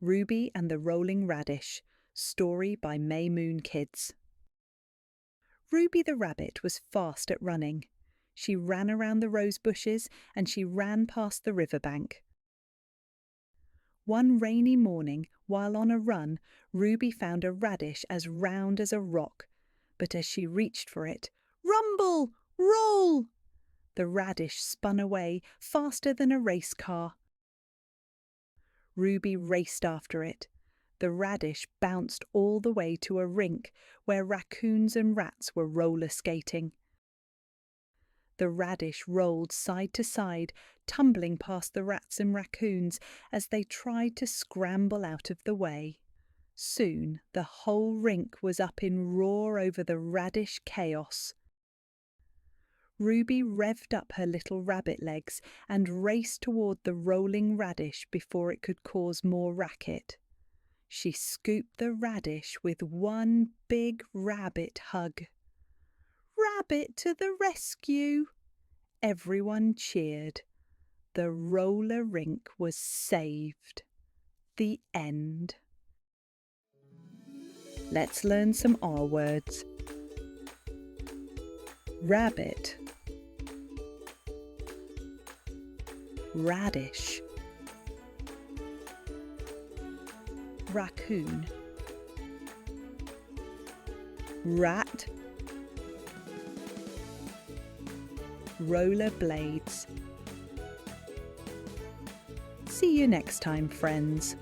Ruby and the Rolling Radish, story by Muun Kidz. Ruby the rabbit was fast at running. She ran around the rose bushes and she ran past the riverbank. One rainy morning, while on a run, Ruby found a radish as round as a rock. But as she reached for it, rumble! Roll! The radish spun away faster than a race car. Ruby raced after it. The radish bounced all the way to a rink where raccoons and rats were roller skating. The radish rolled side to side, tumbling past the rats and raccoons as they tried to scramble out of the way. Soon the whole rink was up in roar over the radish chaos. Ruby revved up her little rabbit legs and raced toward the rolling radish before it could cause more racket. She scooped the radish with one big rabbit hug. "Rabbit to the rescue!" Everyone cheered. The roller rink was saved. The end. Let's learn some R words. Rabbit, radish, raccoon, rat, rollerblades. See you next time, friends.